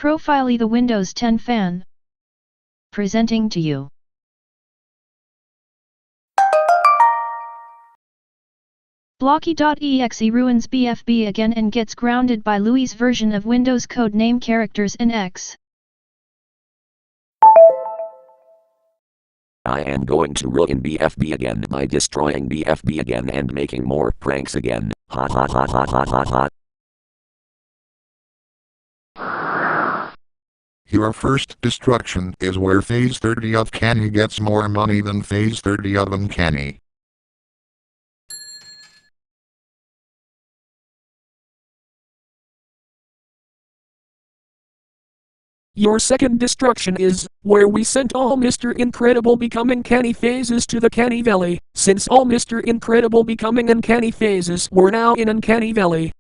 Profile the Windows 10 fan. Presenting to you. Blocky.exe ruins BFB again and gets grounded by Louie's version of Windows Codename characters in X. I am going to ruin BFB again by destroying BFB again and making more pranks again. Ha ha ha ha ha ha ha. Your first destruction is where Phase 30 of Canny gets more money than Phase 30 of Uncanny. Your second destruction is where we sent all Mr. Incredible Becoming Canny phases to the Canny Valley, since all Mr. Incredible Becoming Uncanny phases were now in Uncanny Valley.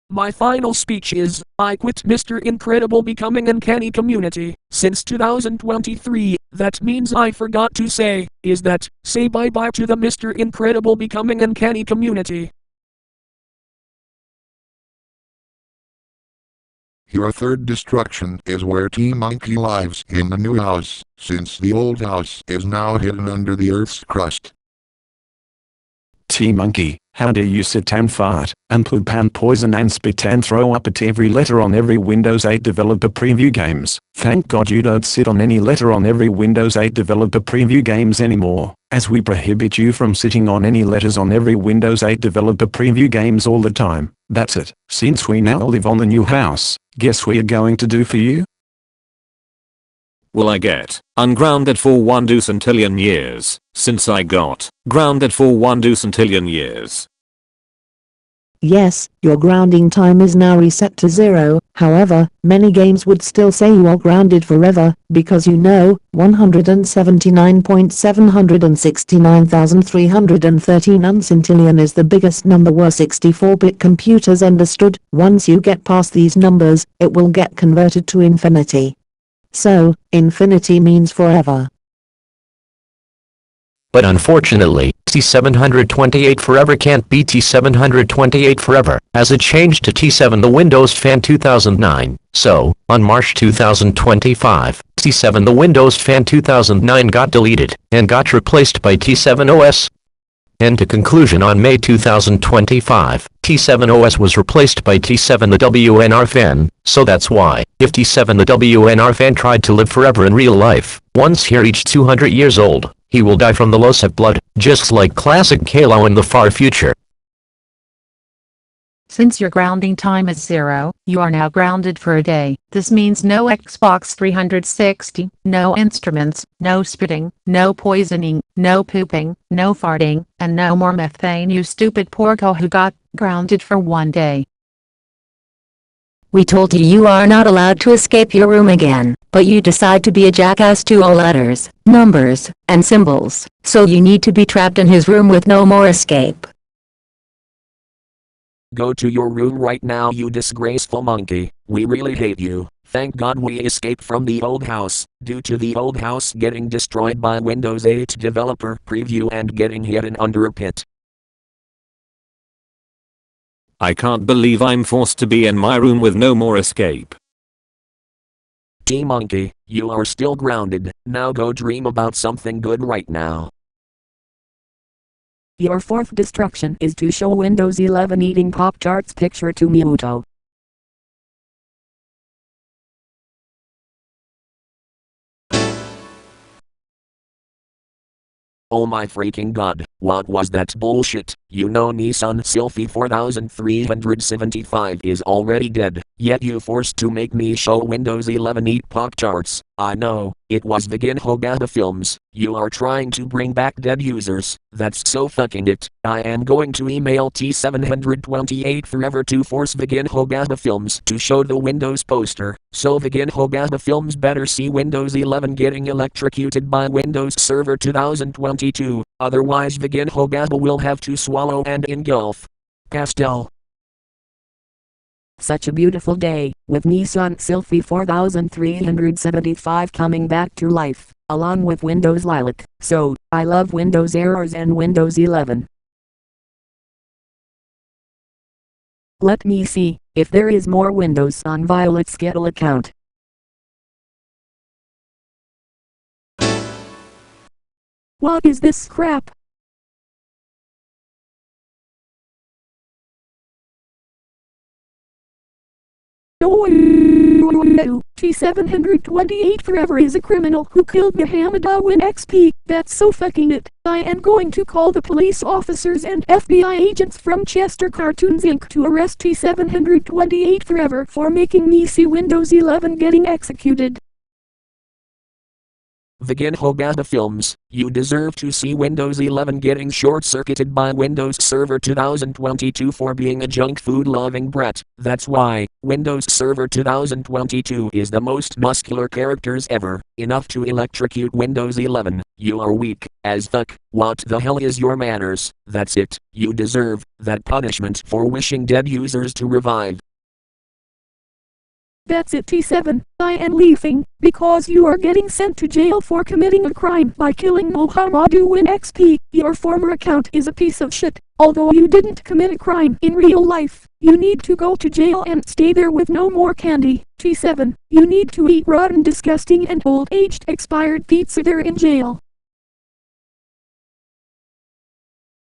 My final speech is, I quit Mr. Incredible Becoming Uncanny community, since 2023, that means I forgot to say bye-bye to the Mr. Incredible Becoming Uncanny community. Your third destruction is where T-Monkey lives in the new house, since the old house is now hidden under the Earth's crust. T-Monkey, how dare you sit and fart, and poop and poison and spit and throw up at every letter on every Windows 8 developer preview games. Thank God you don't sit on any letter on every Windows 8 developer preview games anymore, as we prohibit you from sitting on any letters on every Windows 8 developer preview games all the time. That's it. Since we now live on the new house, guess what we're going to do for you? Will I get ungrounded for 1 ducentillion years, since I got grounded for 1 ducentillion years? Yes, your grounding time is now reset to 0, however, many games would still say you are grounded forever, because 179.769,313 uncentillion is the biggest number were 64-bit computers understood. Once you get past these numbers, it will get converted to infinity. So, infinity means forever. But unfortunately, T728 Forever can't be T728 Forever, as it changed to T7 the Windows Fan 2009. So, on March 2025, T7 the Windows Fan 2009 got deleted, and got replaced by T7 OS. And to conclusion, on May 2025, T7 OS was replaced by T7 the WNR Fan, so that's why, if T7 the WNR Fan tried to live forever in real life, once he reached 200 years old, he will die from the loss of blood, just like classic Kalo in the far future. Since your grounding time is 0, you are now grounded for a day. This means no Xbox 360, no instruments, no spitting, no poisoning, no pooping, no farting, and no more methane, you stupid porco who got grounded for 1 day. We told you you are not allowed to escape your room again, but you decide to be a jackass to all letters, numbers, and symbols, so you need to be trapped in his room with no more escape. Go to your room right now, you disgraceful monkey. We really hate you. Thank God we escaped from the old house, due to the old house getting destroyed by Windows 8 developer preview and getting hidden under a pit. I can't believe I'm forced to be in my room with no more escape. T-Monkey, you are still grounded. Now go dream about something good right now. Your fourth destruction is to show Windows 11 eating Pop-Tarts picture to Muto. Oh my freaking god, what was that bullshit? You know Nissan Sylphy 4375 is already dead, yet you forced to make me show Windows 11 eat Pop-Tarts. I know, it was Vegan Hogada Films. You are trying to bring back dead users. That's so fucking it. I am going to email T728 Forever to force Vegan Hogada Films to show the Windows poster. So Vegan Hogada Films better see Windows 11 getting electrocuted by Windows Server 2022. Otherwise Vegan Hogada will have to swallow and engulf. Pastel. Such a beautiful day, with Nissan Sylphy 4375 coming back to life, along with Windows Lilac. So, I love Windows errors and Windows 11. Let me see if there is more Windows on Violet's Skittle account. What is this crap? No, T728 forever is a criminal who killed Muhammad Awin XP. That's so fucking it. I am going to call the police officers and FBI agents from Chester Cartoons Inc. to arrest T728 forever for making me see Windows 11 getting executed. Begin Hogada Films, you deserve to see Windows 11 getting short-circuited by Windows Server 2022 for being a junk food-loving brat. That's why, Windows Server 2022 is the most muscular characters ever, enough to electrocute Windows 11. You are weak as fuck. What the hell is your manners? That's it, you deserve that punishment for wishing dead users to revive. That's it, T7. I am leaving, because you are getting sent to jail for committing a crime by killing Muhammad Awin XP. Your former account is a piece of shit. Although you didn't commit a crime in real life, you need to go to jail and stay there with no more candy. T7, you need to eat rotten, disgusting and old-aged expired pizza there in jail.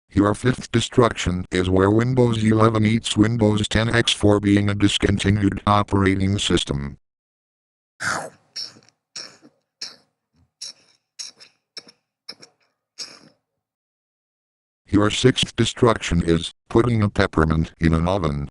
Your fifth destruction is where Windows 11 eats Windows 10X for being a discontinued operating system. Your sixth destruction is putting a peppermint in an oven.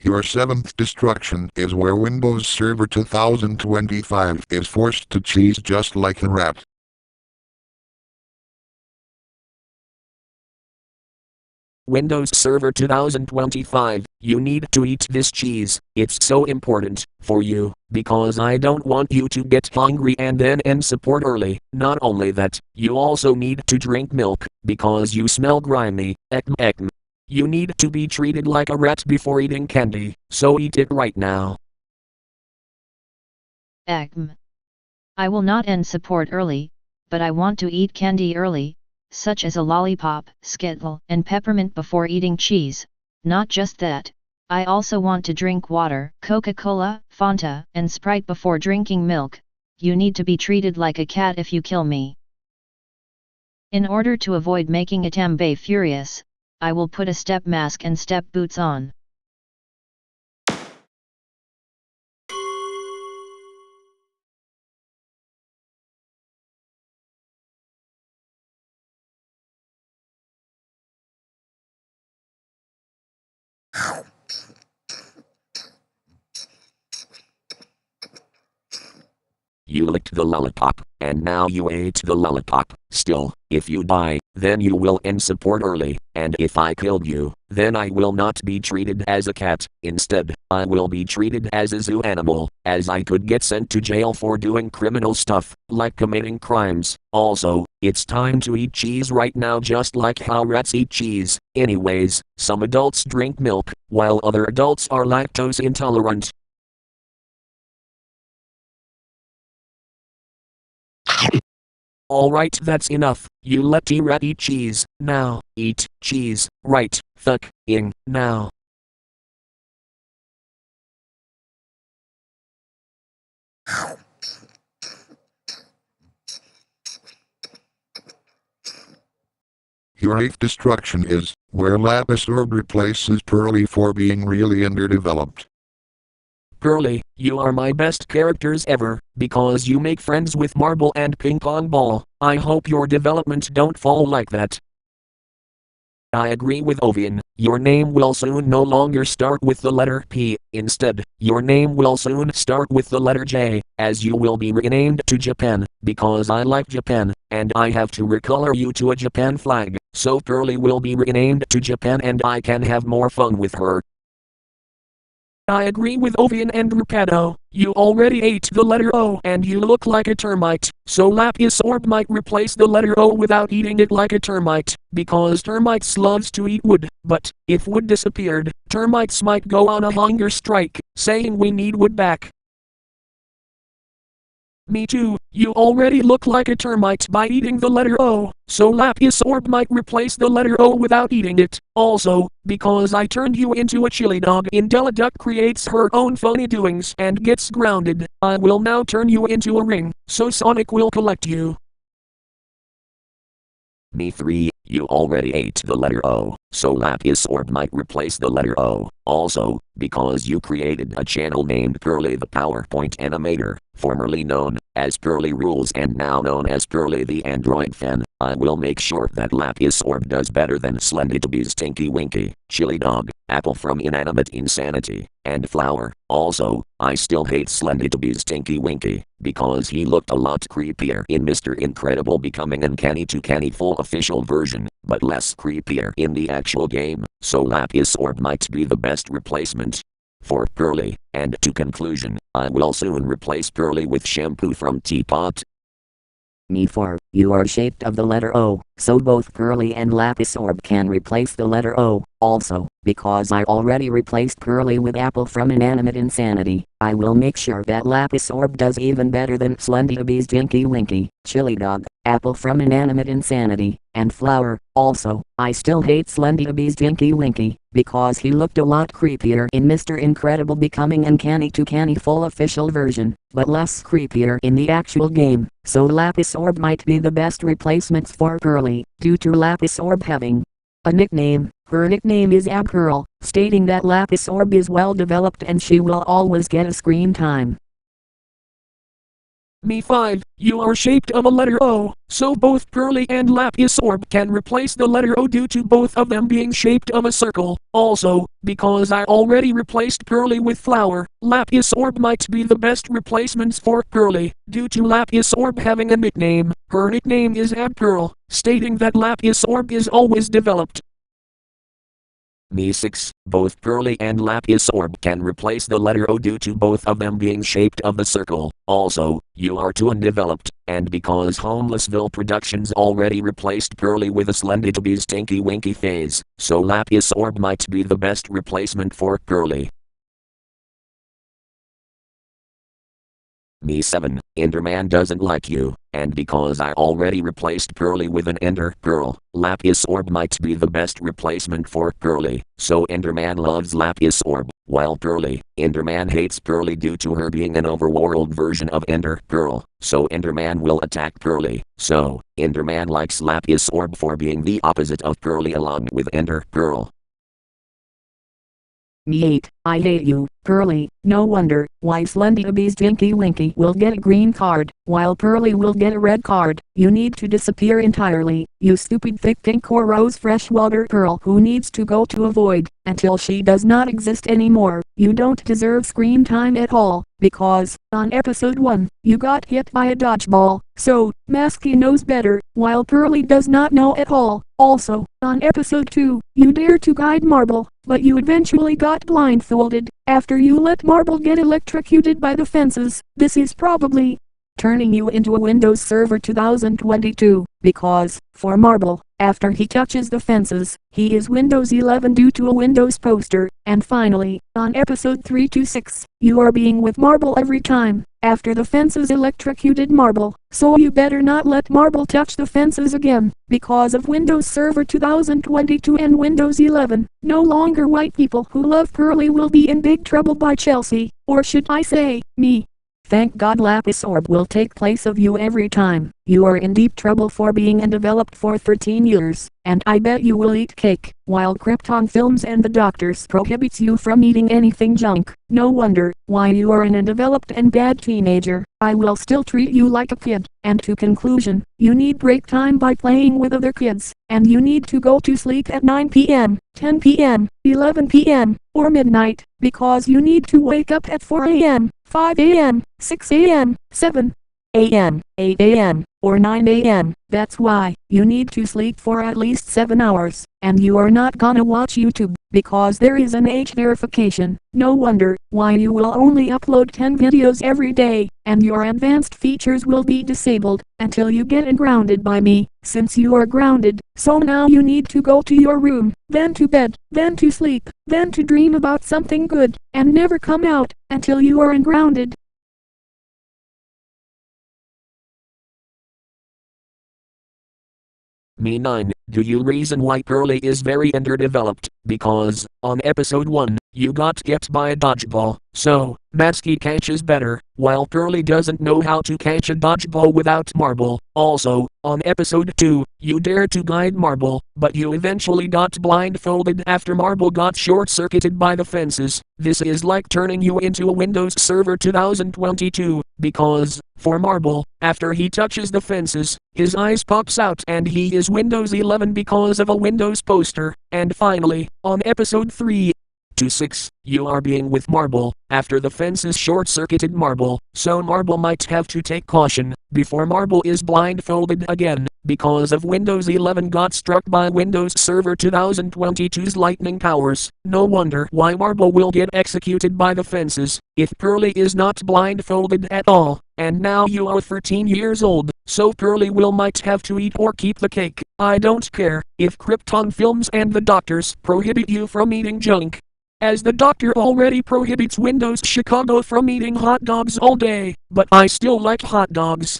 Your seventh destruction is where Windows Server 2025 is forced to cheese just like a rat. Windows Server 2025, you need to eat this cheese. It's so important for you, because I don't want you to get hungry and then end support early. Not only that, you also need to drink milk, because you smell grimy. You need to be treated like a rat before eating candy, so eat it right now. I will not end support early, but I want to eat candy early, such as a lollipop, Skittle, and peppermint before eating cheese. Not just that, I also want to drink water, Coca-Cola, Fanta, and Sprite before drinking milk. You need to be treated like a cat if you kill me. In order to avoid making Atambe furious, I will put a step mask and step boots on. You licked the lollipop, and now you ate the lollipop. Still, if you die, then you will end support early, and if I killed you, then I will not be treated as a cat. Instead, I will be treated as a zoo animal, as I could get sent to jail for doing criminal stuff, like committing crimes. Also, it's time to eat cheese right now, just like how rats eat cheese. Anyways, some adults drink milk, while other adults are lactose intolerant. Alright, that's enough. You let T-Rat eat cheese. Now, eat cheese, right, fuck-ing now. Your eighth destruction is where Lapis Orb replaces Pearly for being really underdeveloped. Pearly, you are my best characters ever, because you make friends with Marble and Ping Pong Ball. I hope your development don't fall like that. I agree with Ovian, your name will soon no longer start with the letter P, instead, your name will soon start with the letter J, as you will be renamed to Japan, because I like Japan, and I have to recolor you to a Japan flag, so Pearly will be renamed to Japan and I can have more fun with her. I agree with Ovian and Rupado. You already ate the letter O and you look like a termite, so Lapis Orb might replace the letter O without eating it like a termite, because termites loves to eat wood, but if wood disappeared, termites might go on a hunger strike, saying we need wood back. Me too, you already look like a termite by eating the letter O, so Lapis Orb might replace the letter O without eating it. Also, because I turned you into a chili dog in Duck creates her own funny doings and gets grounded, I will now turn you into a ring, so Sonic will collect you. Me 3, you already ate the letter O, so Lapis Orb might replace the letter O. Also, because you created a channel named Curly the PowerPoint Animator, formerly known as Curly Rules and now known as Curly the Android Fan, I will make sure that Lapis Orb does better than Slendytubby's Tinky Winky, Chili Dog, Apple from Inanimate Insanity, and Flower. Also, I still hate Slendytubby's Tinky Winky, because he looked a lot creepier in Mr. Incredible Becoming Uncanny to Canny full official version, but less creepier in the actual game, so Lapis Orb might be the best replacement for Curly, and to conclusion, I will soon replace Curly with shampoo from Teapot. Me 4, you are shaped of the letter O, so both Curly and Lapis Orb can replace the letter O. Also, because I already replaced Curly with Apple from Inanimate Insanity, I will make sure that Lapis Orb does even better than Slendytubby's Tinky Winky, Chili Dog, Apple from Inanimate Insanity, and Flower. Also, I still hate Slendytubby's Tinky Winky, because he looked a lot creepier in Mr. Incredible Becoming Uncanny to Canny full official version, but less creepier in the actual game, so Lapis Orb might be the best replacements for Curly, due to Lapis Orb having a nickname. Her nickname is Abgirl, stating that Lapis Orb is well developed and she will always get a screen time. Me 5, you are shaped of a letter O, so both Curly and Lapis Orb can replace the letter O due to both of them being shaped of a circle. Also, because I already replaced Curly with Flower, Lapis Orb might be the best replacements for Curly, due to Lapis Orb having a nickname. Her nickname is Abgirl, stating that Lapis Orb is always developed. Me 6, both Curly and Lapis Orb can replace the letter O due to both of them being shaped of the circle. Also, you are too undeveloped, and because Homelessville Productions already replaced Curly with a Slendytubby's Tinky Winky phase, so Lapis Orb might be the best replacement for Curly. Me 7, Enderman doesn't like you, and because I already replaced Curly with an Ender Girl, Lapis Orb might be the best replacement for Curly, so Enderman loves Lapis Orb, while Enderman hates Curly due to her being an overworld version of Ender Girl, so Enderman will attack Curly, so Enderman likes Lapis Orb for being the opposite of Curly along with Ender Girl. Me 8, I hate you, Curly. No wonder why Slendytubby's Tinky Winky will get a green card, while Curly will get a red card. You need to disappear entirely, you stupid thick pink or rose freshwater girl who needs to go to a void, until she does not exist anymore. You don't deserve screen time at all, because, on episode 1, you got hit by a dodgeball, so, Masky knows better, while Curly does not know at all. Also, on episode 2, you dare to guide Marble, but you eventually got blindfolded, after you let Marble get electrocuted by the fences. This is probably turning you into a Windows Server 2022, because, for Marble, after he touches the fences, he is Windows 11 due to a Windows poster. And finally, on episode 326, you are being with Marble every time, after the fences electrocuted Marble, so you better not let Marble touch the fences again, because of Windows Server 2022 and Windows 11. No longer white people who love Curly will be in big trouble by Chelsea, or should I say, me. Thank God Lapis Orb will take place of you every time. You are in deep trouble for being undeveloped for 13 years, and I bet you will eat cake, while Krypton Films and the doctors prohibits you from eating anything junk. No wonder why you are an undeveloped and bad teenager. I will still treat you like a kid. And to conclusion, you need break time by playing with other kids, and you need to go to sleep at 9 p.m., 10 p.m., 11 p.m., or midnight, because you need to wake up at 4 a.m., 5 a.m., 6 a.m., 7 a.m., 8 a.m., or 9 a.m. That's why you need to sleep for at least 7 hours, and you are not gonna watch YouTube, because there is an age verification. No wonder why you will only upload 10 videos every day, and your advanced features will be disabled until you get grounded by me. Since you are grounded, so now you need to go to your room, then to bed, then to sleep, then to dream about something good, and never come out until you are ungrounded. Me 9. Do you reason why Pearly is very underdeveloped? Because, on episode 1, you got get by a dodgeball, so, Masky catches better, while Pearly doesn't know how to catch a dodgeball without Marble. Also, on episode 2, you dared to guide Marble, but you eventually got blindfolded after Marble got short-circuited by the fences. This is like turning you into a Windows Server 2022, because, for Marble, after he touches the fences, his eyes pops out and he is Windows 11 because of a Windows poster. And finally, on episode 3 to 6, you are being with Marble, after the fences short-circuited Marble, so Marble might have to take caution, before Marble is blindfolded again, because of Windows 11 got struck by Windows Server 2022's lightning powers. No wonder why Marble will get executed by the fences, if Pearly is not blindfolded at all. And now you are 13 years old, so Pearly will might have to eat or keep the cake. I don't care if Krypton Films and the doctors prohibit you from eating junk, as the doctor already prohibits Windows Chicago from eating hot dogs all day, but I still like hot dogs.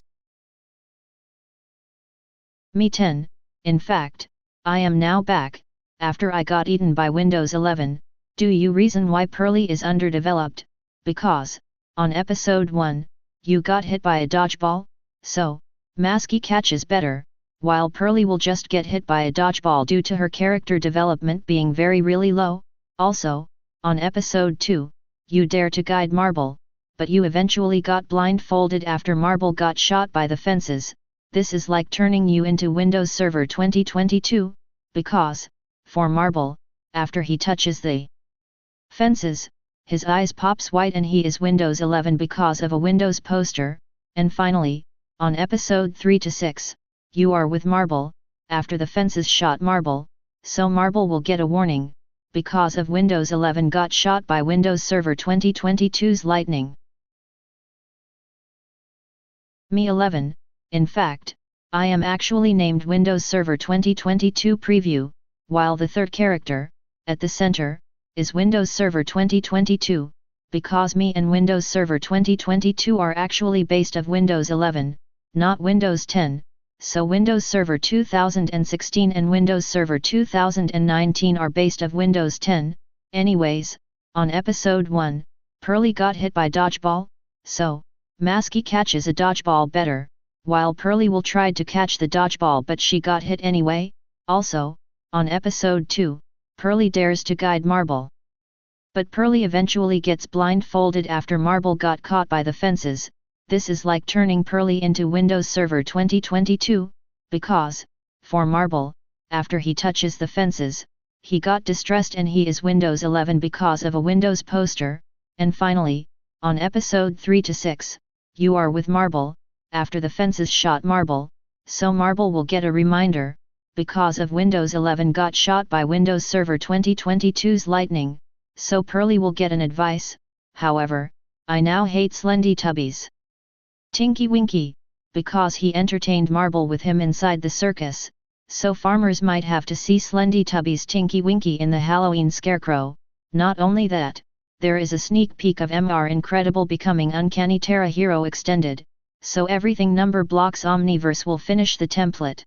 Me 10. In fact, I am now back, after I got eaten by Windows 11. Do you reason why Pearly is underdeveloped? Because, on episode 1, you got hit by a dodgeball, so, Masky catches better, while Pearly will just get hit by a dodgeball due to her character development being really low. Also, on episode 2, you dare to guide Marble, but you eventually got blindfolded after Marble got shot by the fences. This is like turning you into Windows Server 2022, because, for Marble, after he touches the fences, his eyes pops white and he is Windows 11 because of a Windows poster. And finally, on episode 3 to 6, you are with Marble, after the fences shot Marble, so Marble will get a warning, because of Windows 11 got shot by Windows Server 2022's lightning. Me 11. In fact, I am actually named Windows Server 2022 Preview, while the third character, at the center, is Windows Server 2022, because me and Windows Server 2022 are actually based of Windows 11, not Windows 10, so Windows Server 2016 and Windows Server 2019 are based of Windows 10. Anyways, on episode 1, Pearly got hit by dodgeball, so, Masky catches a dodgeball better, while Pearly will tried to catch the dodgeball but she got hit anyway. Also, on episode 2, Pearly dares to guide Marble, but Pearly eventually gets blindfolded after Marble got caught by the fences. This is like turning Pearly into Windows Server 2022, because, for Marble, after he touches the fences, he got distressed and he is Windows 11 because of a Windows poster. And finally, on episode 3 to 6, you are with Marble, after the fences shot Marble, so Marble will get a reminder, because of Windows 11 got shot by Windows Server 2022's lightning, so Pearly will get an advice. However, I now hate Slendy Tubbies Tinky Winky, because he entertained Marble with him inside the circus, so farmers might have to see Slendy Tubbies Tinky Winky in the Halloween Scarecrow. Not only that, there is a sneak peek of MR Incredible becoming Uncanny Terra Hero Extended, so everything number blocks Omniverse will finish the template.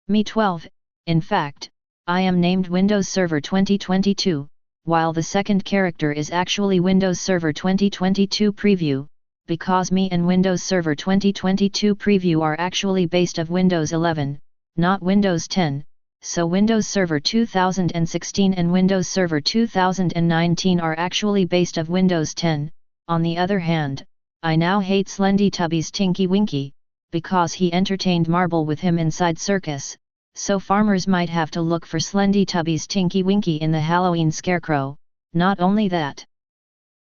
Me 12, in fact, I am named Windows Server 2022. While the second character is actually Windows Server 2022 Preview, because me and Windows Server 2022 Preview are actually based of Windows 11, not Windows 10, so Windows Server 2016 and Windows Server 2019 are actually based of Windows 10. On the other hand, I now hate Slendy Tubbies Tinky Winky, because he entertained Marble with him inside circus, so farmers might have to look for Slendy Tubbies Tinky Winky in the Halloween Scarecrow. Not only that,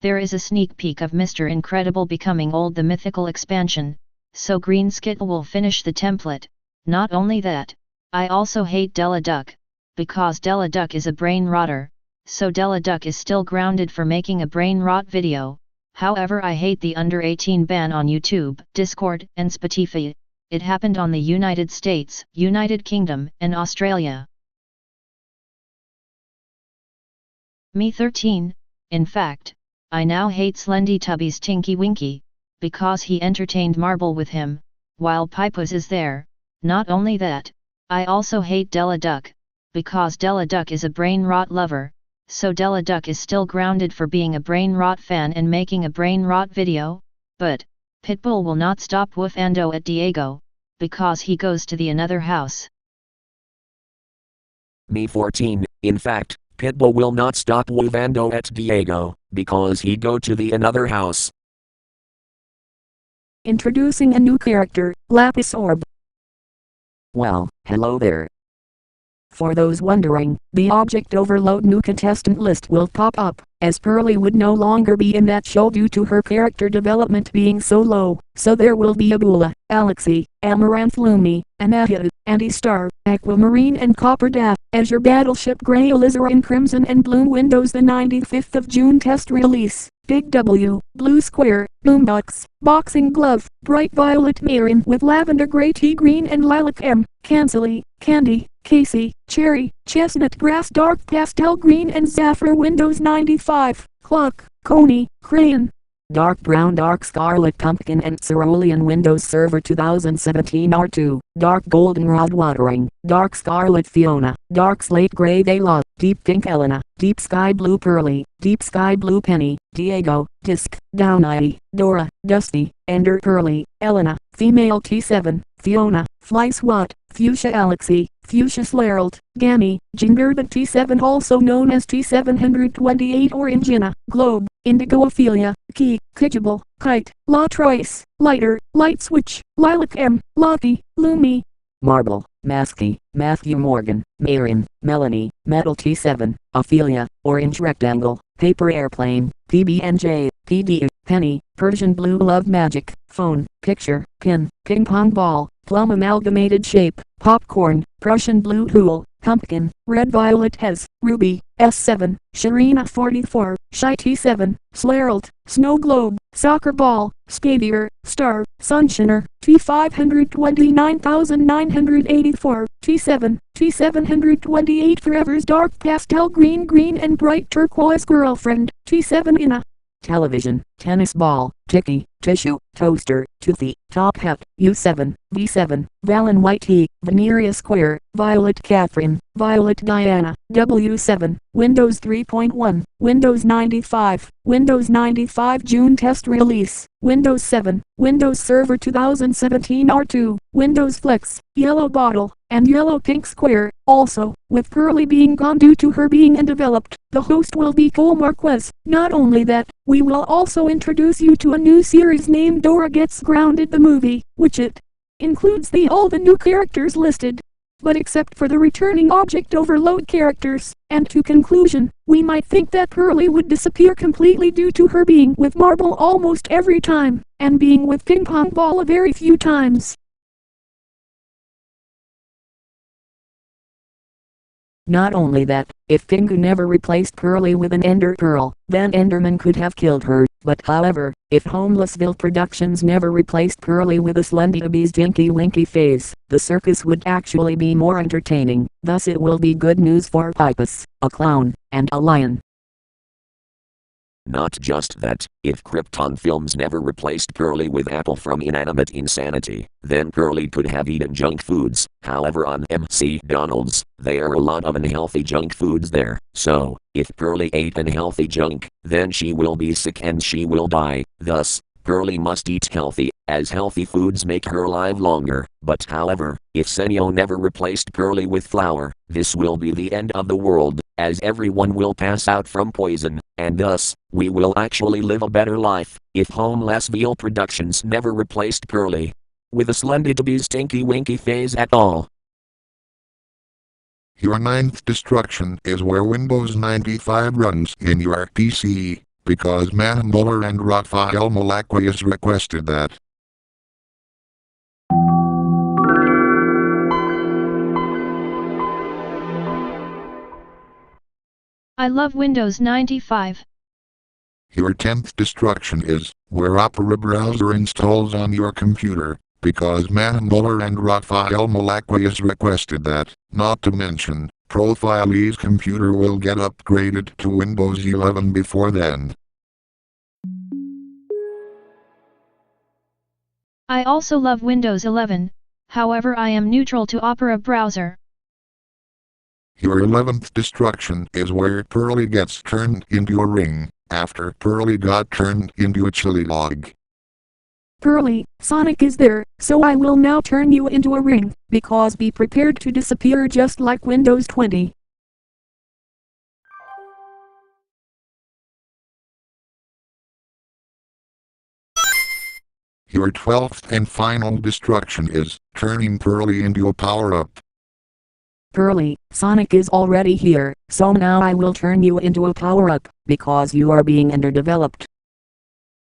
There is a sneak peek of Mr. Incredible becoming old, the mythical expansion, so Green Skittle will finish the template. Not only that, I also hate Della Duck, because Della Duck is a brain rotter, so Della Duck is still grounded for making a brain rot video. However, I hate the under 18 ban on YouTube, Discord, and Spotify. It happened on the United States, United Kingdom, and Australia. Me 13, in fact, I now hate Slendy Tubby's Tinky Winky, because he entertained Marble with him, while Pipos is there. Not only that, I also hate Della Duck, because Della Duck is a brain rot lover, so Della Duck is still grounded for being a brain rot fan and making a brain rot video. But Pitbull will not stop woofando at Diego, because he goes to the another house. Me 14, in fact, Pitbull will not stop woofando at Diego, because he go to the another house. Introducing a new character, Lapis Orb. Well, hello there. For those wondering, the Object Overload new contestant list will pop up, as Pearly would no longer be in that show due to her character development being so low, so there will be Abula, Alexi, Amaranth Lumi, Anatia, Anti-Star, Aquamarine and Copper Daff, Azure Battleship Grey Alizarin Crimson and Bloom Windows the 95th of June test release. Big W, Blue Square, Boombox, Boxing Glove, Bright Violet Marin with Lavender Grey Tea Green and Lilac M, Cancely, Candy, Casey, Cherry, Chestnut Grass Dark Pastel Green and Zephyr Windows 95, Clock, Coney, Crayon. Dark Brown Dark Scarlet Pumpkin and Cerulean Windows Server 2017 R2, Dark Golden Rod Watering, Dark Scarlet Fiona, Dark Slate Grey Dayla, Deep Pink Elena, Deep Sky Blue Pearly, Deep Sky Blue Penny, Diego, Disc, Down Eye, Dora, Dusty, Ender Pearly, Elena, Female T7, Fiona, Fly Swat, Fuchsia Alexi, Fuchsia Slarald, Gammy, Gingerbread T7 also known as T728 or Ingina, Globe, Indigo Ophelia, Key, Kitchable, Kite, La Troyes, Lighter, Light Switch, Lilac M, Lottie, Lumi, Marble, Masky, Matthew Morgan, Marin, Melanie, Metal T7, Ophelia, Orange Rectangle, Paper Airplane, PB&J, PD, Penny, Persian Blue Love Magic, Phone, Picture, Pin, Ping Pong Ball, Plum Amalgamated Shape, Popcorn, Prussian Blue Hool, Pumpkin, Red Violet Hez, Ruby, S7, Sharina 44, Shy T7, Slarald, Snow Globe, Soccer Ball, Scabier, Star, Sunshiner, T529,984, T7, T728 Forever's Dark Pastel Green Green and Bright Turquoise Girlfriend, T7 Ina. Television, Tennis Ball, Tiki, Tissue, Toaster, Toothy, Top Hat, U7, V7, Valen White Tea, Veneria Square, Violet Catherine, Violet Diana, W7, Windows 3.1, Windows 95, Windows 95 June test release, Windows 7, Windows Server 2017 R2, Windows Flex, Yellow Bottle, and Yellow Pink Square. Also, with Pearly being gone due to her being undeveloped, the host will be Cole Marquez. Not only that, we will also introduce you to a new series named Dora Gets Grounded the Movie, which it includes all the new characters listed. But except for the returning Object Overload characters, and to conclusion, we might think that Pearly would disappear completely due to her being with Marble almost every time, and being with Ping Pong Ball a very few times. Not only that, if Pingu never replaced Pearly with an Ender Pearl, then Enderman could have killed her. But however, if Homelessville Productions never replaced Pearly with a Slendytubby's Dinky Winky face, the circus would actually be more entertaining. Thus it will be good news for Pipus, a clown, and a lion. Not just that, if Krypton Films never replaced Pearly with Apple from Inanimate Insanity, then Pearly could have eaten junk foods. However, on MC Donald's, there are a lot of unhealthy junk foods there. So, if Pearly ate unhealthy junk, then she will be sick and she will die. Thus, Pearly must eat healthy, as healthy foods make her alive longer. But however, if Senyo never replaced Pearly with flour, this will be the end of the world, as everyone will pass out from poison, and thus, we will actually live a better life, if Homelessville Productions never replaced Pearly with a Slendytubby's Tinky Winky phase at all. Your ninth destruction is where Windows 95 runs in your PC. because Manmuller and Raphael Malaquias requested that. I love Windows 95. Your 10th destruction is where Opera browser installs on your computer, because Manmuller and Raphael Malaquias requested that. Not to mention, Profile's computer will get upgraded to Windows 11 before then. I also love Windows 11, however I am neutral to Opera browser. Your 11th destruction is where Pearly gets turned into a ring, after Pearly got turned into a chili log. Pearly, Sonic is there, so I will now turn you into a ring, because be prepared to disappear just like Windows 20. Your 12th and final destruction is turning Pearly into a power-up. Pearly, Sonic is already here, so now I will turn you into a power-up, because you are being underdeveloped.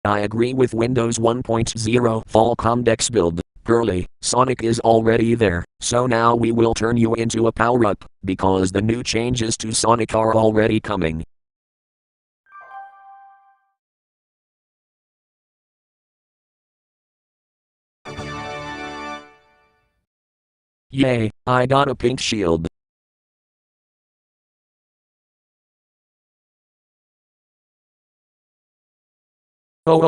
I agree with Windows 1.0 Fall Comdex build. Pearly, Sonic is already there, so now we will turn you into a power-up, because the new changes to Sonic are already coming. Yay, I got a pink shield. Oh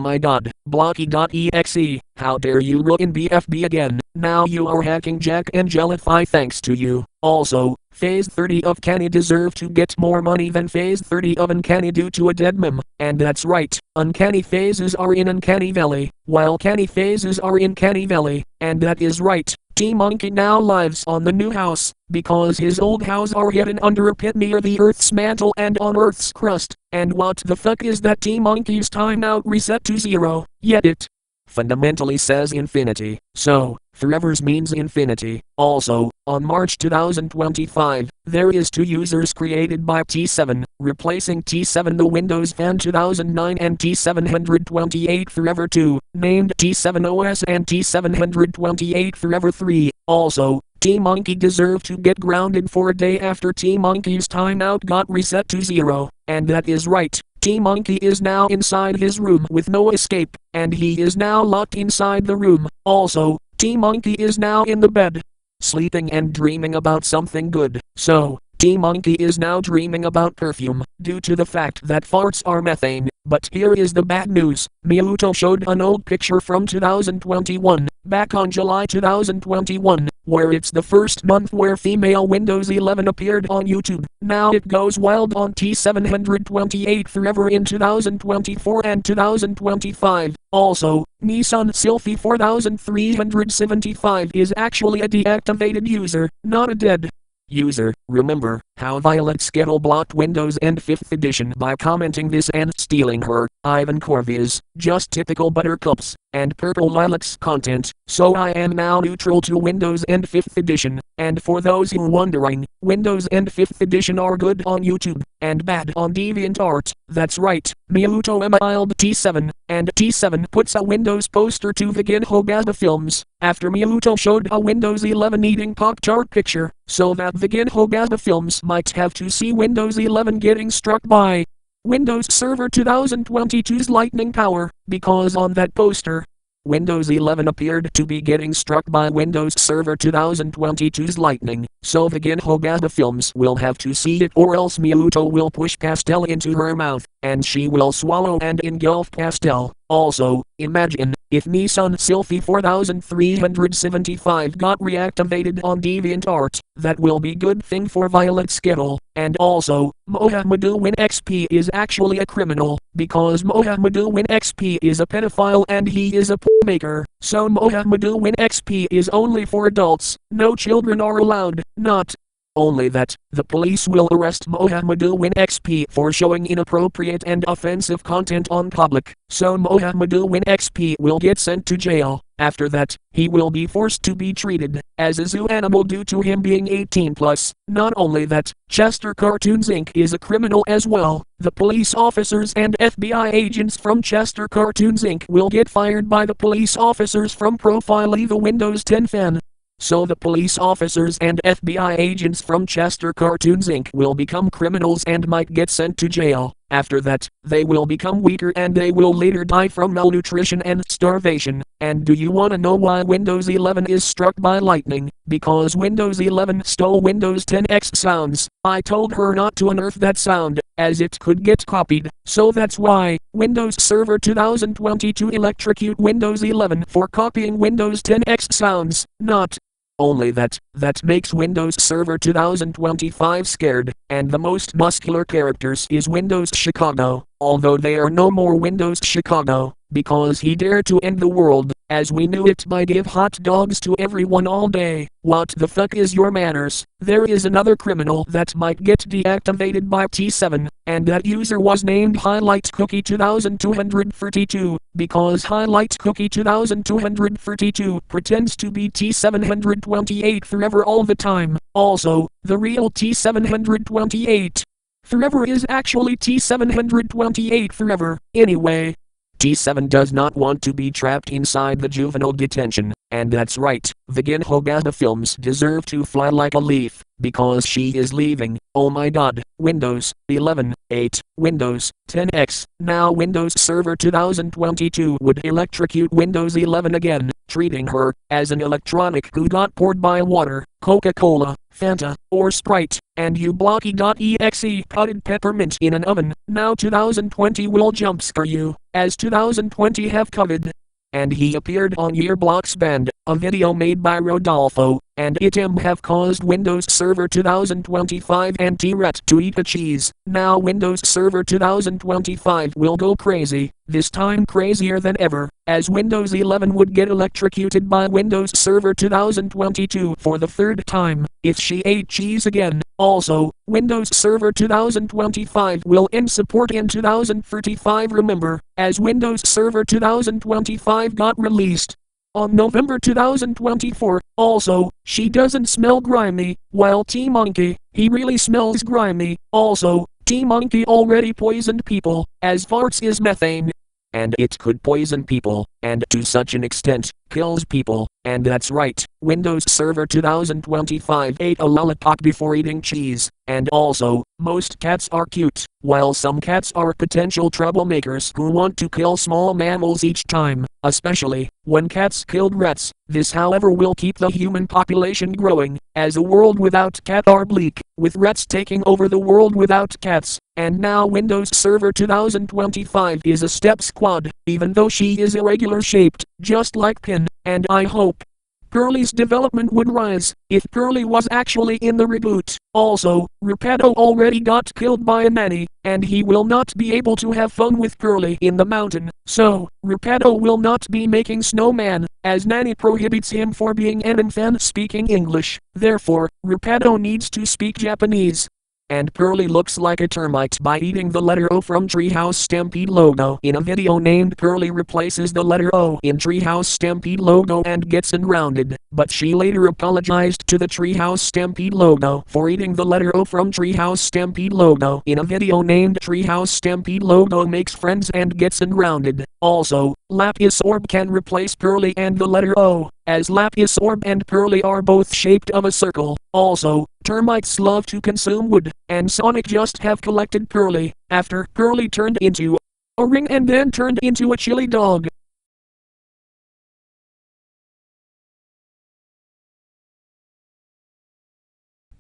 my god, Blocky.exe, how dare you ruin BFB again, now you are hacking Jack and Jelify thanks to you. Also, Phase 30 of Canny deserve to get more money than Phase 30 of Uncanny due to a dead meme, and that's right, Uncanny phases are in Uncanny Valley, while Canny phases are in Canny Valley, and that is right. T-Monkey now lives on the new house, because his old house are hidden under a pit near the Earth's mantle and on Earth's crust, and what the fuck is that T-Monkey's timeout reset to 0, yet it fundamentally says infinity, so, forevers means infinity. Also, on March 2025, there is 2 users created by T7, replacing T7 the Windows Fan 2009 and T728 Forever 2, named T7OS and T728 Forever 3. Also, T-Monkey deserved to get grounded for a day after T-Monkey's timeout got reset to 0, and that is right. T-Monkey is now inside his room with no escape, and he is now locked inside the room. Also, T-Monkey is now in the bed, sleeping and dreaming about something good. So, T-Monkey is now dreaming about perfume, due to the fact that farts are methane. But here is the bad news. Miyamoto showed an old picture from 2021, back on July 2021, where it's the first month where female Windows 11 appeared on YouTube. Now it goes wild on T728 Forever in 2024 and 2025. Also, Nissan Sylphy 4375 is actually a deactivated user, not a dead user. Remember how Violet Skittle blocked Windows and 5th edition by commenting this and stealing her, Ivan Corvia's, just typical buttercups, and Purple Lilacs content, so I am now neutral to Windows and 5th edition, and for those who wondering, Windows and 5th edition are good on YouTube, and bad on DeviantArt. That's right, Miyamoto emailed T7, and T7 puts a Windows poster to begin Hogasta films, after Miyamoto showed a Windows 11 eating Pop-Tart picture, so that begin Hogasta films might have to see Windows 11 getting struck by Windows Server 2022's lightning power, because on that poster, Windows 11 appeared to be getting struck by Windows Server 2022's lightning, so begin Hogasta films will have to see it, or else Miyamoto will push Pastel into her mouth, and she will swallow and engulf Pastel. Also, imagine if Nissan Sylphy 4375 got reactivated on DeviantArt. That will be good thing for Violet Skittle. And also, Mohamedou XP is actually a criminal, because Mohamedou XP is a pedophile and he is a maker. So Mohamedou XP is only for adults. No children are allowed. Not only that, the police will arrest Mohammedu.exe for showing inappropriate and offensive content on public, so Mohammedu.exe will get sent to jail. After that, he will be forced to be treated as a zoo animal due to him being 18 plus. Not only that, Chester Cartoons Inc. is a criminal as well. The police officers and FBI agents from Chester Cartoons Inc. will get fired by the police officers from Profile the Windows 10 fan. So the police officers and FBI agents from Chester Cartoons Inc. will become criminals and might get sent to jail. After that, they will become weaker and they will later die from malnutrition and starvation. And do you want to know why Windows 11 is struck by lightning? Because Windows 11 stole Windows 10X sounds. I told her not to unearth that sound, as it could get copied. So that's why Windows Server 2022 electrocute Windows 11 for copying Windows 10X sounds. Not only that, that makes Windows Server 2025 scared, and the most muscular characters is Windows Chicago, although they are no more Windows Chicago, because he dared to end the world, as we knew it by give hot dogs to everyone all day. What the fuck is your manners? There is another criminal that might get deactivated by T7, and that user was named Highlight Cookie 2232, because Highlight Cookie 2232 pretends to be T728 forever all the time. Also, the real T728 forever is actually T728 forever. Anyway, T7 does not want to be trapped inside the juvenile detention, and that's right, the Ginhogada films deserve to fly like a leaf, because she is leaving. Oh my god, Windows 11, 8, Windows 10X, now Windows Server 2022 would electrocute Windows 11 again, treating her as an electronic who got poured by water, Coca-Cola, Fanta, or Sprite, and you Blocky.exe potted peppermint in an oven. Now 2020 will jumpscare you, as 2020 have covered. And he appeared on Yearblocks Band, a video made by Rodolfo, and it have caused Windows Server 2025 and T-Ret to eat a cheese. Now Windows Server 2025 will go crazy, this time crazier than ever, as Windows 11 would get electrocuted by Windows Server 2022 for the third time, if she ate cheese again. Also, Windows Server 2025 will end support in 2035, remember, as Windows Server 2025 got released on November 2024. Also, she doesn't smell grimy, while T-Monkey, he really smells grimy. Also, T-Monkey already poisoned people, as farts is methane. And it could poison people, and to such an extent, kills people, and that's right, Windows Server 2025 ate a lollipop before eating cheese, and also, most cats are cute, while some cats are potential troublemakers who want to kill small mammals each time, especially when cats killed rats. This however will keep the human population growing, as a world without cat are bleak, with rats taking over the world without cats. And now Windows Server 2025 is a step squad, even though she is irregular shaped, just like Pin, and I hope Pearly's development would rise, if Pearly was actually in the reboot. Also, Rapido already got killed by a nanny, and he will not be able to have fun with Pearly in the mountain, so, Rapido will not be making snowman, as nanny prohibits him for being an infant speaking English. Therefore, Rapido needs to speak Japanese. And Pearly looks like a termite by eating the letter O from Treehouse Stampede logo in a video named Pearly replaces the letter O in Treehouse Stampede logo and gets unrounded, but she later apologized to the Treehouse Stampede logo for eating the letter O from Treehouse Stampede logo in a video named Treehouse Stampede logo makes friends and gets unrounded. Also, Lapis Orb can replace Pearly and the letter O, as Lapis Orb and Pearly are both shaped of a circle. Also, termites love to consume wood, and Sonic just have collected Pearly, after Pearly turned into a ring and then turned into a chili dog.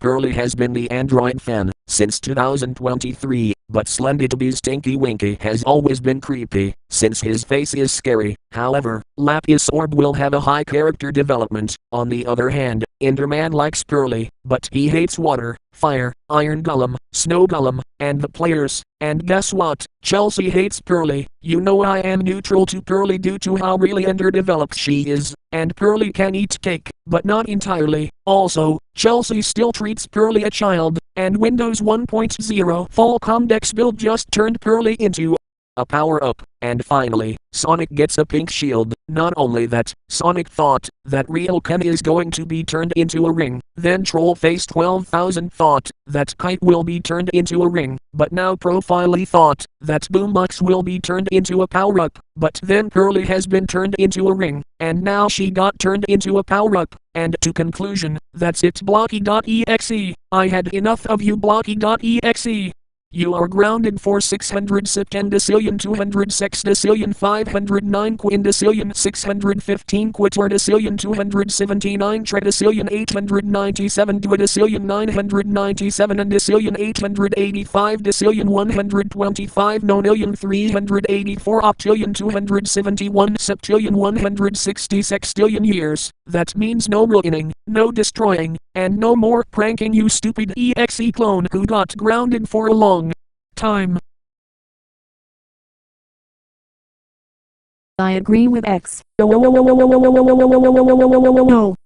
Pearly has been the Android fan since 2023, but Slendytubby's Tinky Winky has always been creepy, since his face is scary. However, Lapis Orb will have a high character development. On the other hand, Enderman likes Pearly, but he hates water, fire, iron golem, snow golem, and the players. And guess what? Chelsea hates Pearly. You know I am neutral to Pearly due to how really underdeveloped she is, and Pearly can eat cake, but not entirely. Also, Chelsea still treats Pearly a child, and Windows 1.0 Fall Comdex build just turned Pearly into a power-up. And finally, Sonic gets a pink shield. Not only that, Sonic thought that real Ken is going to be turned into a ring. Then Trollface 12,000 thought that Kite will be turned into a ring. But now Profiley thought that Boombox will be turned into a power-up. But then Pearly has been turned into a ring. And now she got turned into a power-up. And to conclusion, that's it. Blocky.exe. I had enough of you. Blocky.exe. You are grounded for 600 septendecillion 200 sexdecillion 509 quindecillion 615 quatordecillion 279 tredecillion 897 duodecillion 997 undecillion 885 decillion 125 nonillion 384 octillion 271 septillion 160 sextillion years. That means no ruining, no destroying, and no more pranking you stupid exe clone who got grounded for a long time. I agree with X.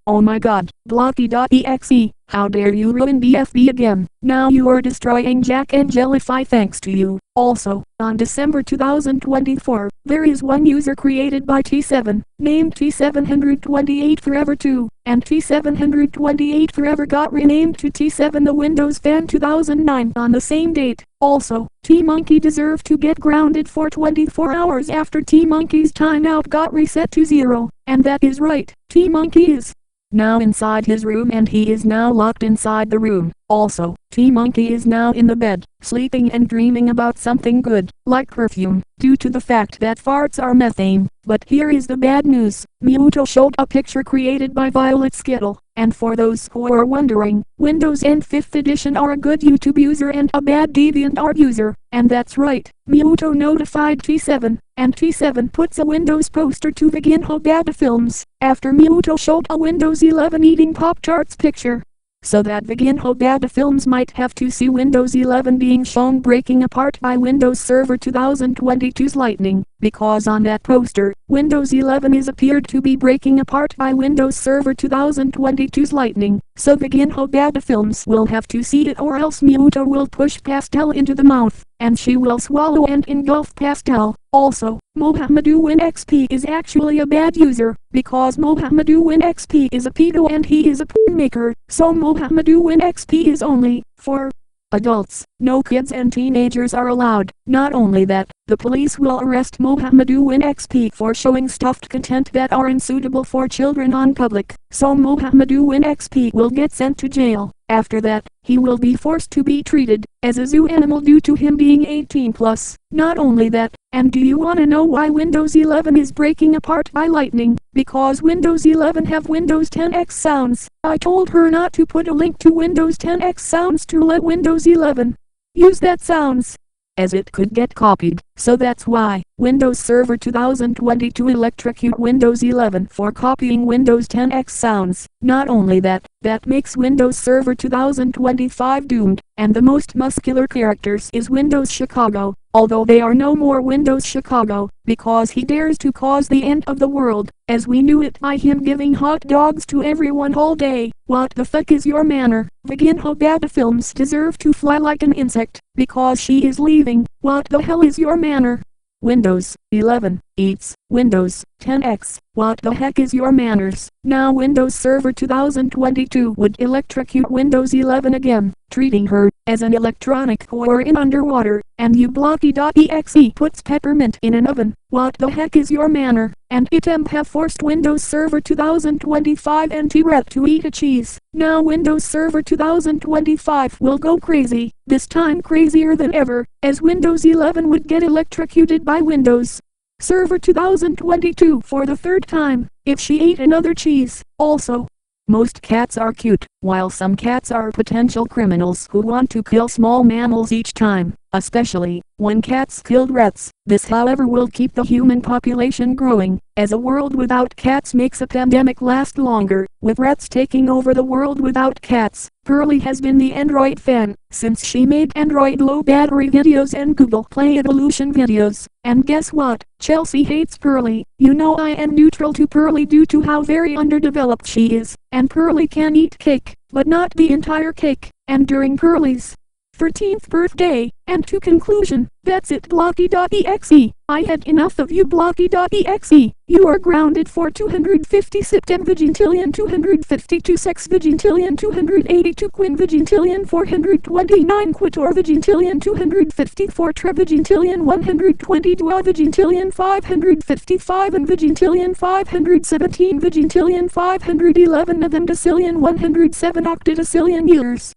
Oh my god, Blocky.exe, how dare you ruin BFB again. Now you are destroying Jack and Jellyfy thanks to you. Also, on December 2024, there is one user created by T7, named T728 Forever 2, and T728 Forever got renamed to T7 the Windows Fan 2009 on the same date. Also, T-Monkey deserved to get grounded for 24 hours after T-Monkey's timeout got reset to 0, and that is right, T-Monkey is now inside his room and he is now locked inside the room. Also, T-Monkey is now in the bed, sleeping and dreaming about something good, like perfume, due to the fact that farts are methane. But here is the bad news. Muto showed a picture created by Violet Skittle, and for those who are wondering, Windows and 5th edition are a good YouTube user and a bad DeviantArt user, and that's right, Muto notified T7, and T7 puts a Windows poster to begin Hogata Films, after Muto showed a Windows 11 eating Pop-Tarts picture. So that Begin Hogata Films might have to see Windows 11 being shown breaking apart by Windows Server 2022's Lightning, because on that poster, Windows 11 is appeared to be breaking apart by Windows Server 2022's Lightning. So Begin Hogata Films will have to see it, or else Muto will push Pastel into the mouth, and she will swallow and engulf Pastel. Also, MohamedouWinXP is actually a bad user, because MohamedouWinXP is a pedo and he is a porn maker, so MohamedouWinXP is only for adults. No kids and teenagers are allowed. Not only that, the police will arrest MohamedouWinXP for showing stuffed content that are unsuitable for children on public, so MohamedouWinXP will get sent to jail. After that, he will be forced to be treated as a zoo animal due to him being 18+. Not only that, and do you wanna know why Windows 11 is breaking apart by Lightning? Because Windows 11 have Windows 10X sounds. I told her not to put a link to Windows 10X sounds to let Windows 11 use that sounds, as it could get copied. So that's why Windows Server 2022 electrocute Windows 11 for copying Windows 10X sounds. Not only that, that makes Windows Server 2025 doomed, and the most muscular characters is Windows Chicago, although they are no more Windows Chicago, because he dares to cause the end of the world, as we knew it by him giving hot dogs to everyone all day. What the fuck is your manner? Begin Hogata Films deserve to fly like an insect, because she is leaving. What the hell is your manner? Windows 11 eats Windows 10X. What the heck is your manners? Now Windows Server 2022 would electrocute Windows 11 again, treating her as an electronic core in underwater, and you Blocky.exe puts peppermint in an oven. What the heck is your manner? And item have forced Windows Server 2025 and T-Ret to eat a cheese. Now Windows Server 2025 will go crazy, this time crazier than ever, as Windows 11 would get electrocuted by Windows Server 2022 for the third time, if she ate another cheese. Also, most cats are cute, while some cats are potential criminals who want to kill small mammals each time. especially when cats killed rats. This however will keep the human population growing, as a world without cats makes a pandemic last longer, with rats taking over the world without cats. Pearly has been the Android fan, since she made Android low battery videos and Google Play evolution videos. And guess what? Chelsea hates Pearly. You know I am neutral to Pearly due to how very underdeveloped she is, and Pearly can eat cake, but not the entire cake. And during Pearly's 13th birthday, and to conclusion, that's it Blocky.exe. I had enough of you Blocky.exe. You are grounded for 250 septemvigintillion 252 sexvigintillion 282 quinvigintillion 429 quitorvigintillion 254 trevigintillion 120 duovigintillion 555 and vigintillion 517 vigintillion 511 novemdecillion 107 octodecillion years.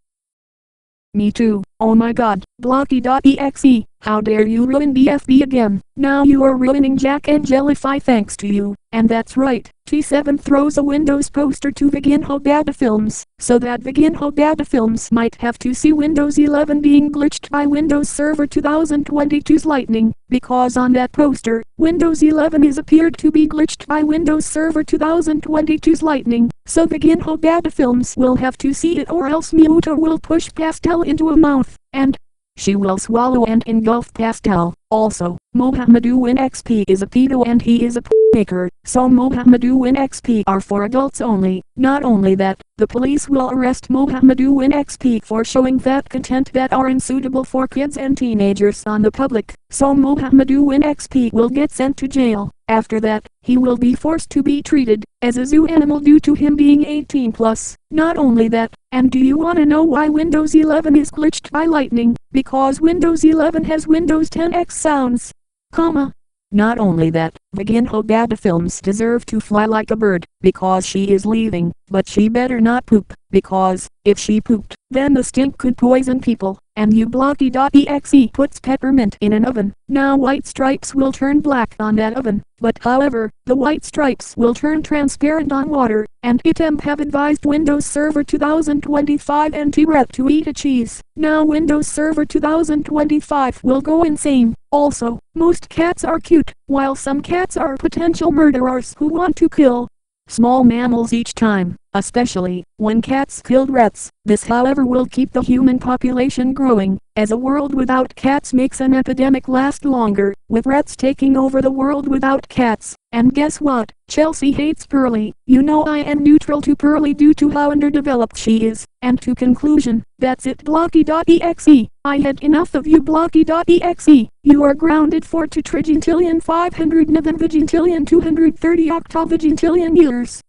Me too. Oh my god, Blocky.exe, how dare you ruin BFB again. Now you are ruining Jack and Jellyfy thanks to you. And that's right, T7 throws a Windows poster to Begin Hogada Films, so that Begin Hogada Films might have to see Windows 11 being glitched by Windows Server 2022's Lightning, because on that poster, Windows 11 is appeared to be glitched by Windows Server 2022's Lightning, so Begin Hogada Films will have to see it or else Miuto will push Pastel into a mouth, and she will swallow and engulf Pastel. Also, Mohammedu.exe is a pedo and he is a maker, so Mohammedu.exe are for adults only. Not only that, the police will arrest Mohammedu.exe for showing that content that are unsuitable for kids and teenagers on the public, so Mohammedu.exe will get sent to jail. After that, he will be forced to be treated as a zoo animal due to him being 18 plus. Not only that, and do you wanna know why Windows 11 is glitched by Lightning? Because Windows 11 has Windows 10X sounds, comma. Not only that, Begin Hogada Films deserve to fly like a bird, because she is leaving, but she better not poop, because, if she pooped, then the stink could poison people, and you Blocky.exe puts peppermint in an oven. Now white stripes will turn black on that oven, but however, the white stripes will turn transparent on water, and ITM have advised Windows Server 2025 and T-Ret to eat a cheese. Now Windows Server 2025 will go insane. Also, most cats are cute, while some cats are potential murderers who want to kill small mammals each time, especially when cats killed rats. This however will keep the human population growing, as a world without cats makes an epidemic last longer, with rats taking over the world without cats. And guess what? Chelsea hates Pearly. You know I am neutral to Pearly due to how underdeveloped she is. And to conclusion, that's it Blocky.exe. I had enough of you Blocky.exe. You are grounded for 2 trigintillion 500 novemvigintillion 230 octovigintillion years.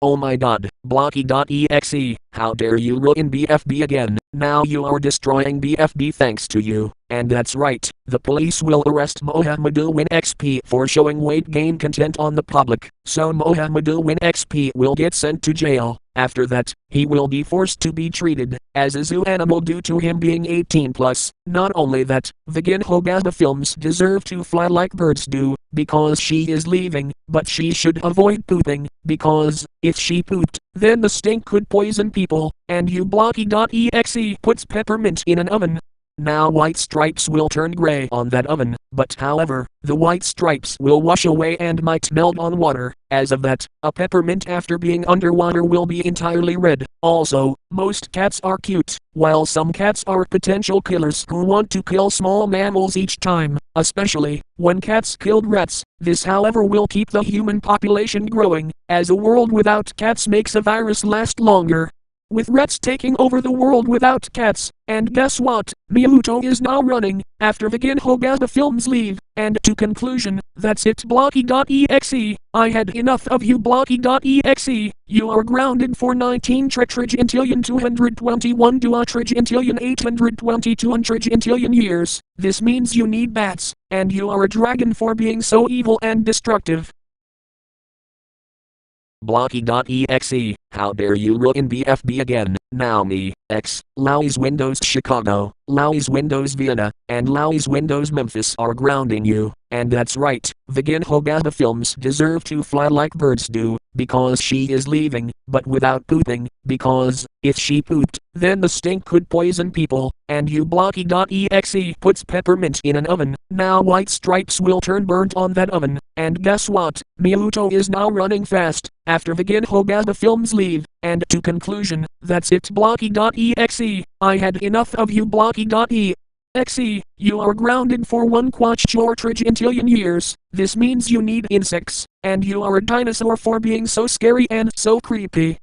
Oh my god, Blocky.exe, how dare you ruin BFB again. Now you are destroying BFB thanks to you. And that's right, the police will arrest Mohammedu.exe for showing weight gain content on the public, so Mohammedu.exe will get sent to jail. After that, he will be forced to be treated as a zoo animal due to him being 18 plus. Not only that, Begin Hogada Films deserve to fly like birds do, because she is leaving, but she should avoid pooping, because, if she pooped, then the stink could poison people, and you Blocky.exe puts peppermint in an oven. Now white stripes will turn gray on that oven, but however, the white stripes will wash away and might melt on water. As of that, a peppermint after being underwater will be entirely red. Also, most cats are cute, while some cats are potential killers who want to kill small mammals each time, especially when cats killed rats. This however will keep the human population growing, as a world without cats makes a virus last longer, with rats taking over the world without cats. And guess what? Miuto is now running, after Begin Hogada Films leave. And to conclusion, that's it Blocky.exe. I had enough of you Blocky.exe. You are grounded for 19 trigintillion 221 duotrigintillion 822 trigintillion years. This means you need bats, and you are a dragon for being so evil and destructive. Blocky.exe, how dare you ruin BFB again, now me, X, Louie's Windows Chicago, Louie's Windows Vienna, and Louie's Windows Memphis are grounding you, and that's right, Vegan Hogada films deserve to fly like birds do, because she is leaving, but without pooping, because, if she pooped, then the stink could poison people, and you Blocky.exe puts peppermint in an oven, now white stripes will turn burnt on that oven, and guess what, Miyuto is now running fast, after Vegan Hogada films leave, and to conclusion, that's it Blocky.exe, I had enough of you Blocky.exe, you are grounded for 1,400,000,000,000 years, this means you need insects, and you are a dinosaur for being so scary and so creepy.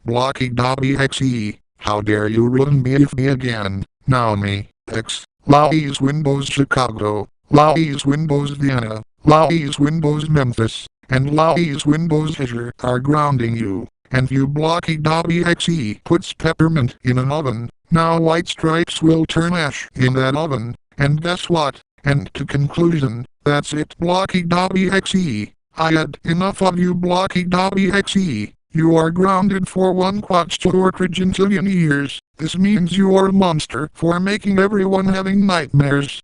Blocky.exe, how dare you ruin BFB again, now me, X, Louie's Windows Chicago, Louie's Windows Vienna, Louie's Windows Memphis, and Louie's Windows Azure are grounding you, and you Blocky.exe puts peppermint in an oven, now white stripes will turn ash in that oven, and guess what, and to conclusion, that's it Blocky.exe, I had enough of you Blocky.exe. You are grounded for 1,400,000,000,000 years. This means you are a monster for making everyone having nightmares.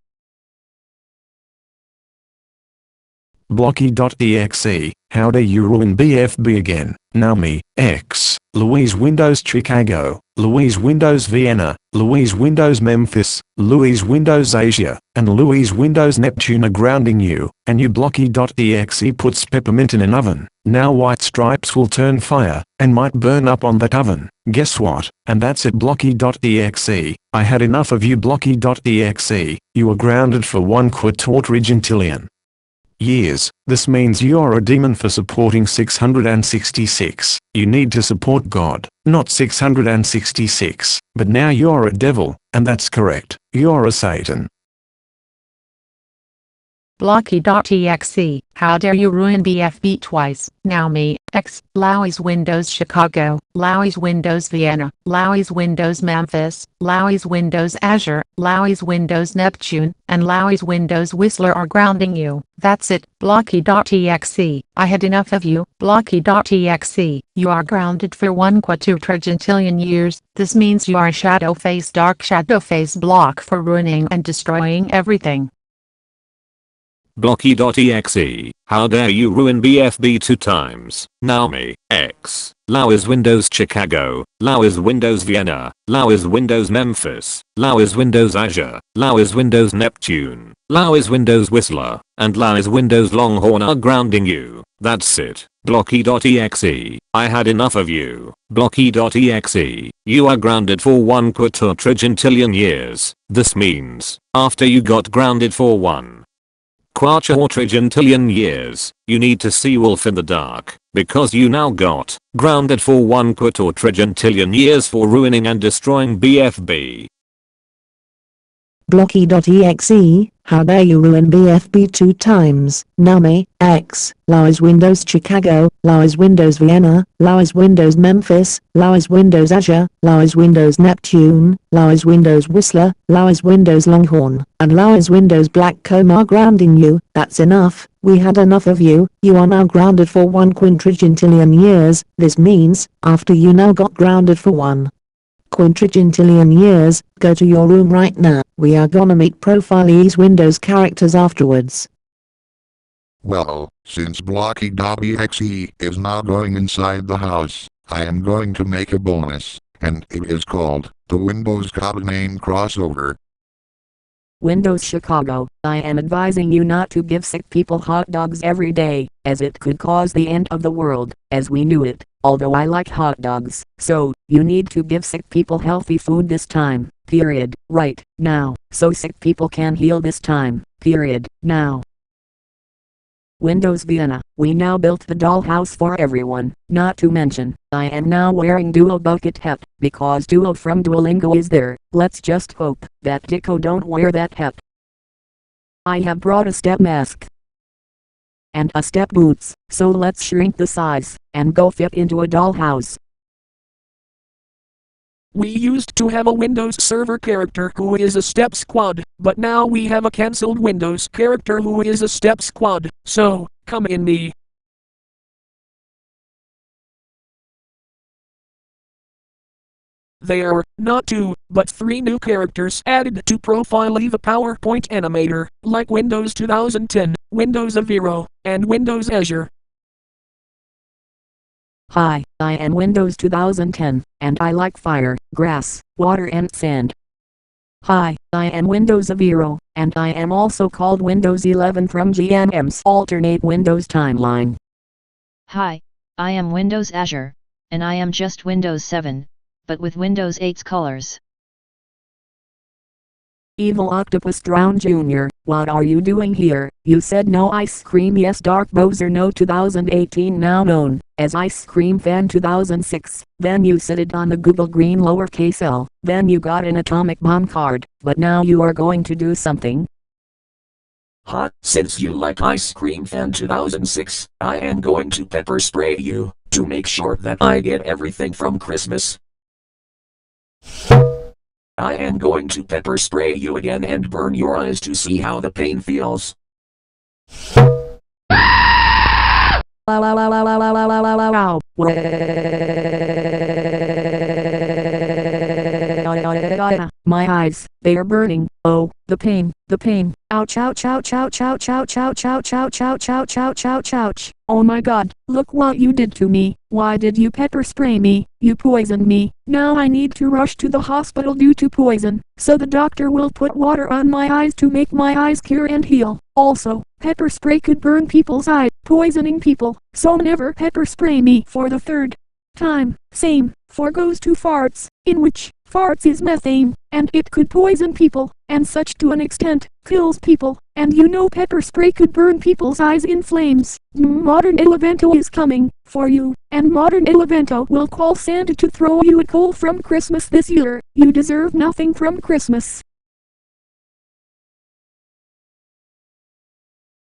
Blocky.exe, how dare you ruin BFB again, now me, X, Louie's Windows Chicago, Louie's Windows Vienna, Louie's Windows Memphis, Louie's Windows Asia, and Louie's Windows Neptune are grounding you, and you Blocky.exe puts peppermint in an oven, now white stripes will turn fire, and might burn up on that oven, guess what, and that's it Blocky.exe, I had enough of you Blocky.exe, you are grounded for 1,400,000,000,000 years. This means you are a demon for supporting 666. You need to support God, not 666. But now you're a devil, and that's correct. You're a Satan. Blocky.exe, how dare you ruin BFB twice, now me, X, Louie's Windows Chicago, Louie's Windows Vienna, Louie's Windows Memphis, Louie's Windows Azure, Louie's Windows Neptune, and Louie's Windows Whistler are grounding you, that's it, Blocky.exe, I had enough of you, Blocky.exe, you are grounded for 1,200,000,000,000 years, this means you are a dark shadow face block for ruining and destroying everything. Blocky.exe, how dare you ruin BFB 2 times, now me, X, Louie's Windows Chicago, Louie's Windows Vienna, Louie's Windows Memphis, Louie's Windows Azure, Louie's Windows Neptune, Louie's Windows Whistler, and Louie's Windows Longhorn are grounding you, that's it, Blocky.exe, I had enough of you, Blocky.exe, you are grounded for 1,400,000,000,000 years, this means, after you got grounded for 1,400,000,000,000 years, you need to see Wolf in the Dark, because you now got grounded for 1,400,000,000,000 years for ruining and destroying BFB. Blocky.exe, how dare you ruin BFB 2 times, now me, X, Louie's Windows Chicago, Louie's Windows Vienna, Louie's Windows Memphis, Louie's Windows Azure, Louie's Windows Neptune, Louie's Windows Whistler, Louie's Windows Longhorn, and Louie's Windows Black Comb are grounding you, that's enough, we had enough of you, you are now grounded for 1,000,000,000,000 years, this means, after you now got grounded for 1,000,000,000,000 years, go to your room right now, we are gonna meet Profile's Windows characters afterwards. Well, since Blocky.exe is now going inside the house, I am going to make a bonus, and it is called the Windows Codename Crossover. Windows Chicago, I am advising you not to give sick people hot dogs every day, as it could cause the end of the world, as we knew it, although I like hot dogs, so, you need to give sick people healthy food this time, period, right, now, so sick people can heal this time, period, now. Windows Vienna, we now built the dollhouse for everyone, not to mention, I am now wearing Duo bucket hat, because Duo from Duolingo is there, let's just hope that Dicko don't wear that hat. I have brought a step mask and a step boots, so let's shrink the size, and go fit into a dollhouse. We used to have a Windows Server character who is a Step Squad, but now we have a cancelled Windows character who is a Step Squad, so, come in me. There are not 2, but 3 new characters added to Profile the PowerPoint animator, like Windows 2010, Windows Aviro, and Windows Azure. Hi, I am Windows 2010, and I like fire, grass, water and sand. Hi, I am Windows Aviro, and I am also called Windows 11 from GNM's alternate Windows timeline. Hi, I am Windows Azure, and I am just Windows 7, but with Windows 8's colors. Evil Octopus Drown Jr., what are you doing here? You said no ice cream, yes. Dark Bowser no 2018, now known as Ice Cream Fan 2006. Then you said it on the Google Green lowercase l. Then you got an atomic bomb card, but now you are going to do something. Since you like Ice Cream Fan 2006, I am going to pepper spray you, to make sure that I get everything from Christmas. I am going to pepper spray you again and burn your eyes to see how the pain feels. My eyes, they are burning. Oh, the pain, the pain. Ouch, ouch, ouch, ouch, ouch, ouch, ouch, ouch, ouch, ouch, ouch, ouch, ouch, ouch. Oh my god, look what you did to me. Why did you pepper spray me? You poisoned me. Now I need to rush to the hospital due to poison. So the doctor will put water on my eyes to make my eyes cure and heal. Also, pepper spray could burn people's eyes, poisoning people. So never pepper spray me for the third time. Same for goes to farts, in which farts is methane, and it could poison people, and such to an extent, kills people, and you know pepper spray could burn people's eyes in flames. Modern Elevento is coming for you, and Modern Elevento will call Santa to throw you a coal from Christmas this year. You deserve nothing from Christmas.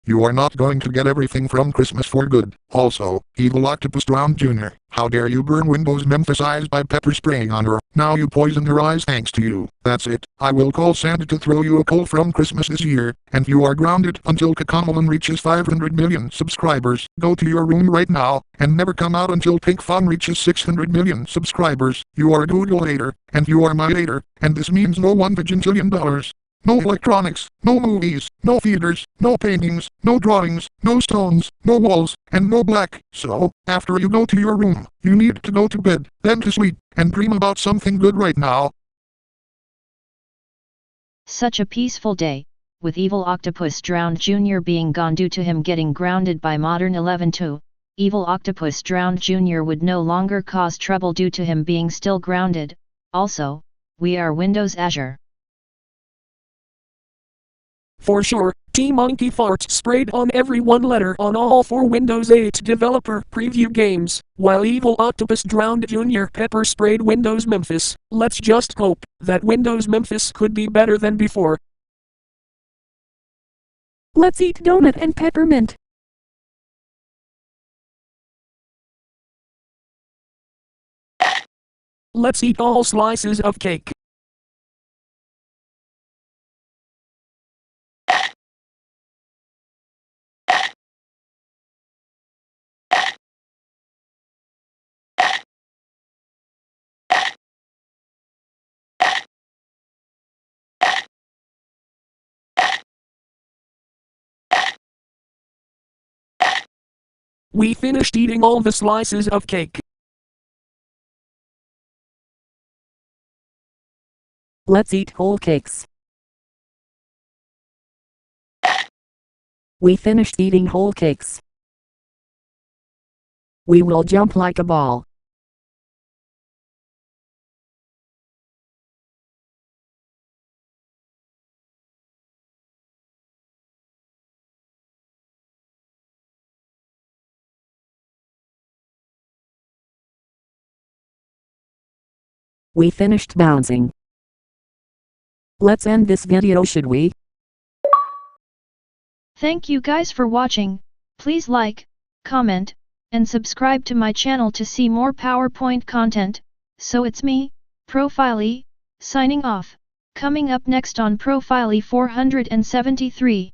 You are not going to get everything from Christmas for good. Also, Evil Octopus Drown Jr., how dare you burn Windows Memphis eyes by pepper spraying on her. Now you poisoned her eyes thanks to you. That's it. I will call Santa to throw you a coal from Christmas this year, and you are grounded until Codename reaches 500 million subscribers. Go to your room right now, and never come out until Pinkfong reaches 600 million subscribers. You are a Google hater, and you are my hater, and this means no $1 bajillion. No electronics, no movies, no theaters, no paintings, no drawings, no stones, no walls, and no black. So, after you go to your room, you need to go to bed, then to sleep, and dream about something good right now. Such a peaceful day, with Evil Octopus Drowned Jr. being gone due to him getting grounded by Modern 11.2. Evil Octopus Drowned Jr. would no longer cause trouble due to him being still grounded. Also, we are Windows Azure. For sure, T-Monkey Fart sprayed on every one letter on all 4 Windows 8 developer preview games, while Evil Octopus Drowned Jr. pepper sprayed Windows Memphis. Let's just hope that Windows Memphis could be better than before. Let's eat donut and peppermint. Let's eat all slices of cake. We finished eating all the slices of cake. Let's eat whole cakes. We finished eating whole cakes. We will jump like a ball. We finished bouncing. Let's end this video, should we? Thank you guys for watching. Please like, comment, and subscribe to my channel to see more PowerPoint content. So it's me, Profile, signing off. Coming up next on Profile 473.